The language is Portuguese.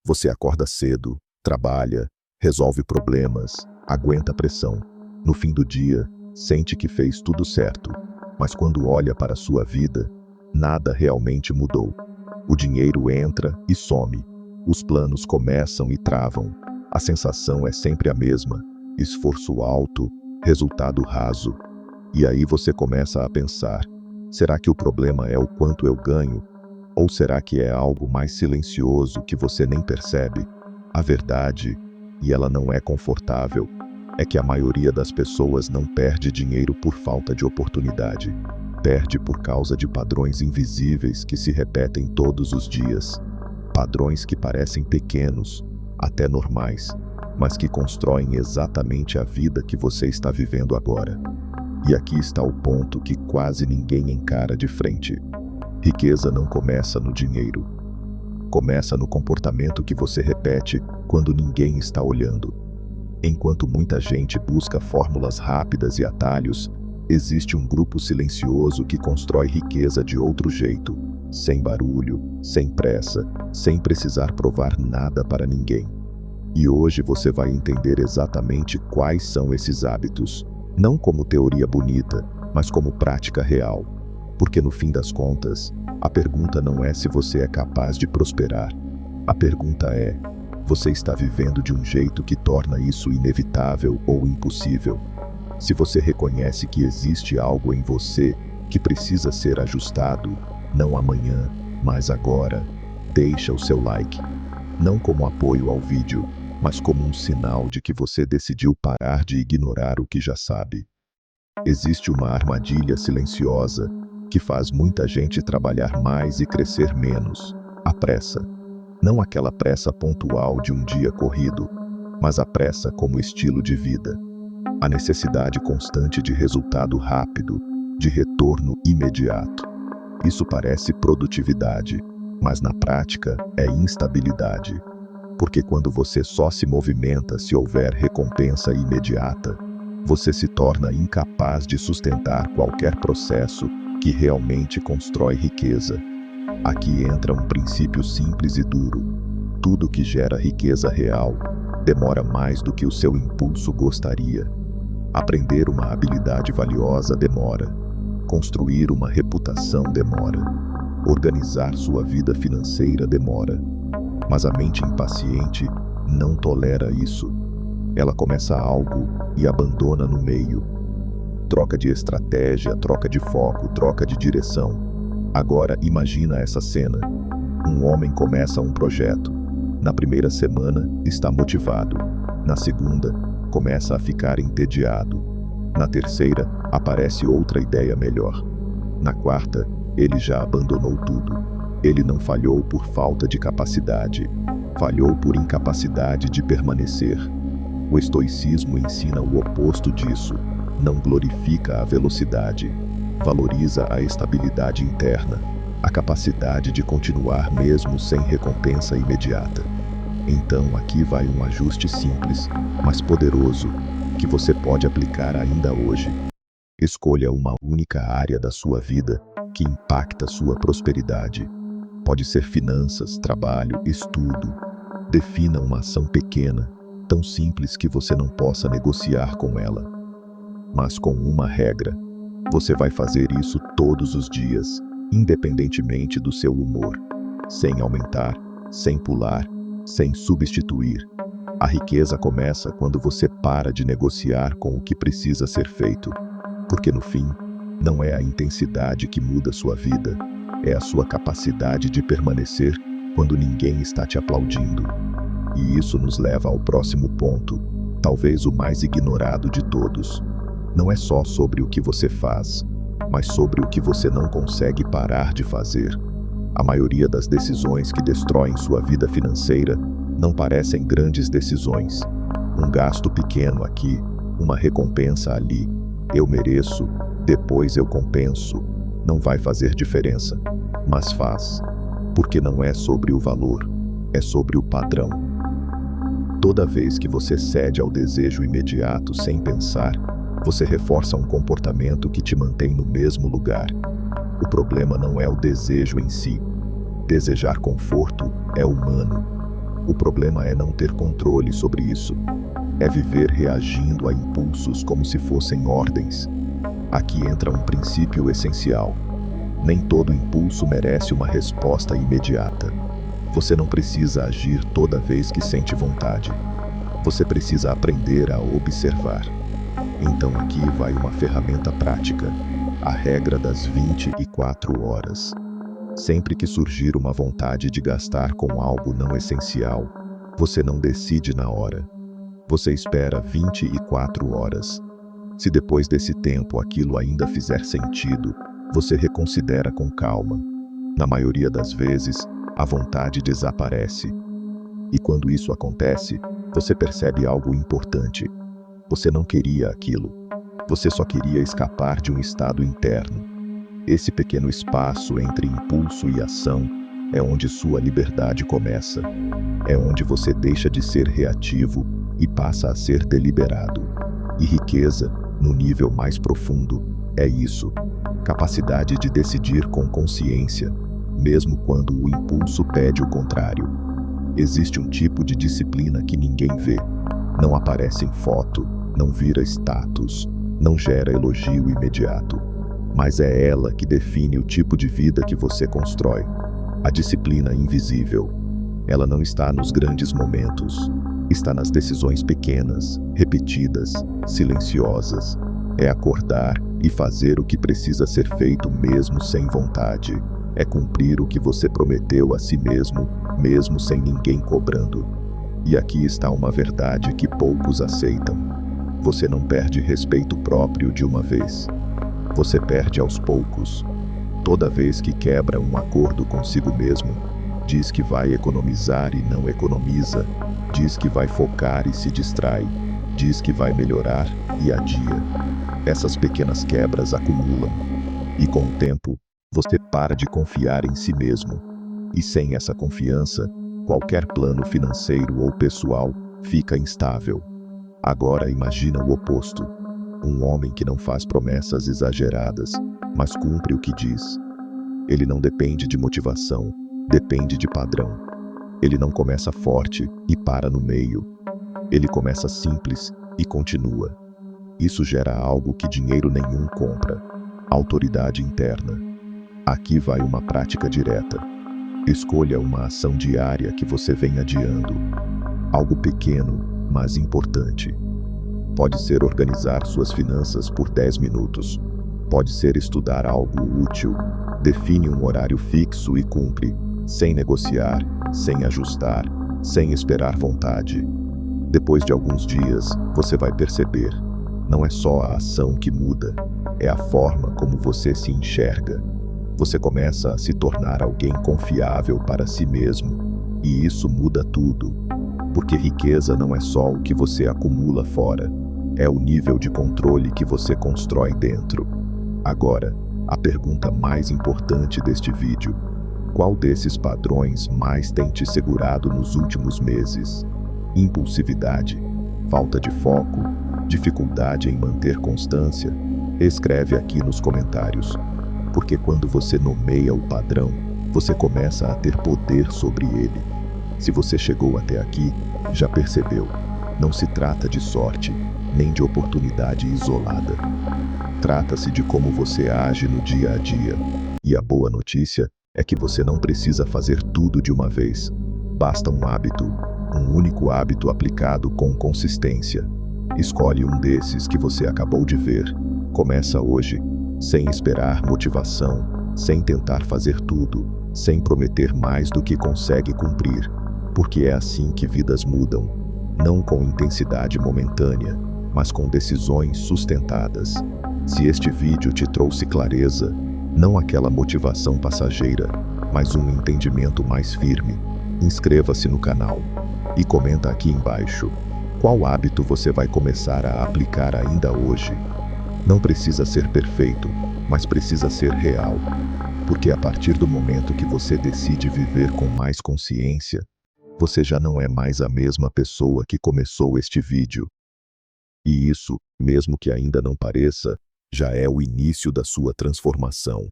Você acorda cedo, trabalha, resolve problemas, aguenta a pressão. No fim do dia, sente que fez tudo certo. Mas quando olha para a sua vida, nada realmente mudou. O dinheiro entra e some. Os planos começam e travam. A sensação é sempre a mesma: esforço alto, resultado raso. E aí você começa a pensar: será que o problema é o quanto eu ganho? Ou será que é algo mais silencioso que você nem percebe? A verdade, e ela não é confortável, é que a maioria das pessoas não perde dinheiro por falta de oportunidade. Perde por causa de padrões invisíveis que se repetem todos os dias. Padrões que parecem pequenos, até normais, mas que constroem exatamente a vida que você está vivendo agora. E aqui está o ponto que quase ninguém encara de frente. Riqueza não começa no dinheiro. Começa no comportamento que você repete quando ninguém está olhando. Enquanto muita gente busca fórmulas rápidas e atalhos, existe um grupo silencioso que constrói riqueza de outro jeito, sem barulho, sem pressa, sem precisar provar nada para ninguém. E hoje você vai entender exatamente quais são esses hábitos, não como teoria bonita, mas como prática real. Porque no fim das contas, a pergunta não é se você é capaz de prosperar. A pergunta é: você está vivendo de um jeito que torna isso inevitável ou impossível? Se você reconhece que existe algo em você que precisa ser ajustado, não amanhã, mas agora, deixa o seu like. Não como apoio ao vídeo, mas como um sinal de que você decidiu parar de ignorar o que já sabe. Existe uma armadilha silenciosa que faz muita gente trabalhar mais e crescer menos: a pressa. Não aquela pressa pontual de um dia corrido, mas a pressa como estilo de vida. A necessidade constante de resultado rápido, de retorno imediato. Isso parece produtividade, mas na prática é instabilidade. Porque quando você só se movimenta se houver recompensa imediata, você se torna incapaz de sustentar qualquer processo que realmente constrói riqueza. Aqui entra um princípio simples e duro: tudo que gera riqueza real demora mais do que o seu impulso gostaria. Aprender uma habilidade valiosa demora. Construir uma reputação demora. Organizar sua vida financeira demora. Mas a mente impaciente não tolera isso. Ela começa algo e abandona no meio. Troca de estratégia, troca de foco, troca de direção. Agora imagina essa cena. Um homem começa um projeto. Na primeira semana, está motivado. Na segunda, começa a ficar entediado. Na terceira, aparece outra ideia melhor. Na quarta, ele já abandonou tudo. Ele não falhou por falta de capacidade. Falhou por incapacidade de permanecer. O estoicismo ensina o oposto disso. Não glorifica a velocidade. Valoriza a estabilidade interna, a capacidade de continuar mesmo sem recompensa imediata. Então aqui vai um ajuste simples, mas poderoso, que você pode aplicar ainda hoje. Escolha uma única área da sua vida que impacta sua prosperidade. Pode ser finanças, trabalho, estudo. Defina uma ação pequena, tão simples que você não possa negociar com ela. Mas com uma regra: você vai fazer isso todos os dias, independentemente do seu humor. Sem aumentar, sem pular, sem substituir. A riqueza começa quando você para de negociar com o que precisa ser feito. Porque no fim, não é a intensidade que muda sua vida, é a sua capacidade de permanecer quando ninguém está te aplaudindo. E isso nos leva ao próximo ponto, talvez o mais ignorado de todos. Não é só sobre o que você faz, mas sobre o que você não consegue parar de fazer. A maioria das decisões que destroem sua vida financeira não parecem grandes decisões. Um gasto pequeno aqui, uma recompensa ali. Eu mereço, depois eu compenso. Não vai fazer diferença, mas faz. Porque não é sobre o valor, é sobre o padrão. Toda vez que você cede ao desejo imediato sem pensar, você reforça um comportamento que te mantém no mesmo lugar. O problema não é o desejo em si. Desejar conforto é humano. O problema é não ter controle sobre isso. É viver reagindo a impulsos como se fossem ordens. Aqui entra um princípio essencial. Nem todo impulso merece uma resposta imediata. Você não precisa agir toda vez que sente vontade. Você precisa aprender a observar. Então aqui vai uma ferramenta prática. A regra das 24 horas. Sempre que surgir uma vontade de gastar com algo não essencial, você não decide na hora. Você espera 24 horas. Se depois desse tempo aquilo ainda fizer sentido, você reconsidera com calma. Na maioria das vezes, a vontade desaparece. E quando isso acontece, você percebe algo importante. Você não queria aquilo. Você só queria escapar de um estado interno. Esse pequeno espaço entre impulso e ação é onde sua liberdade começa. É onde você deixa de ser reativo e passa a ser deliberado. E riqueza, no nível mais profundo, é isso: capacidade de decidir com consciência, mesmo quando o impulso pede o contrário. Existe um tipo de disciplina que ninguém vê. Não aparece em foto, não vira status, não gera elogio imediato. Mas é ela que define o tipo de vida que você constrói. A disciplina invisível. Ela não está nos grandes momentos. Está nas decisões pequenas, repetidas, silenciosas. É acordar e fazer o que precisa ser feito mesmo sem vontade. É cumprir o que você prometeu a si mesmo, mesmo sem ninguém cobrando. E aqui está uma verdade que poucos aceitam. Você não perde respeito próprio de uma vez. Você perde aos poucos. Toda vez que quebra um acordo consigo mesmo, diz que vai economizar e não economiza, diz que vai focar e se distrai, diz que vai melhorar e adia. Essas pequenas quebras acumulam, e com o tempo, você para de confiar em si mesmo. E sem essa confiança, qualquer plano financeiro ou pessoal fica instável. Agora imagina o oposto. Um homem que não faz promessas exageradas, mas cumpre o que diz. Ele não depende de motivação, depende de padrão. Ele não começa forte e para no meio. Ele começa simples e continua. Isso gera algo que dinheiro nenhum compra: autoridade interna. Aqui vai uma prática direta. Escolha uma ação diária que você vem adiando. Algo pequeno, mas importante. Pode ser organizar suas finanças por 10 minutos. Pode ser estudar algo útil. Define um horário fixo e cumpre, sem negociar, sem ajustar, sem esperar vontade. Depois de alguns dias, você vai perceber: não é só a ação que muda, é a forma como você se enxerga. Você começa a se tornar alguém confiável para si mesmo. E isso muda tudo. Porque riqueza não é só o que você acumula fora, é o nível de controle que você constrói dentro. Agora, a pergunta mais importante deste vídeo: qual desses padrões mais tem te segurado nos últimos meses? Impulsividade, falta de foco, dificuldade em manter constância? Escreve aqui nos comentários. Porque quando você nomeia o padrão, você começa a ter poder sobre ele. Se você chegou até aqui, já percebeu: não se trata de sorte, nem de oportunidade isolada. Trata-se de como você age no dia a dia. E a boa notícia é que você não precisa fazer tudo de uma vez. Basta um hábito, um único hábito aplicado com consistência. Escolhe um desses que você acabou de ver. Começa hoje, sem esperar motivação, sem tentar fazer tudo, sem prometer mais do que consegue cumprir. Porque é assim que vidas mudam. Não com intensidade momentânea, mas com decisões sustentadas. Se este vídeo te trouxe clareza, não aquela motivação passageira, mas um entendimento mais firme, inscreva-se no canal e comenta aqui embaixo qual hábito você vai começar a aplicar ainda hoje. Não precisa ser perfeito, mas precisa ser real, porque a partir do momento que você decide viver com mais consciência, você já não é mais a mesma pessoa que começou este vídeo. E isso, mesmo que ainda não pareça, já é o início da sua transformação.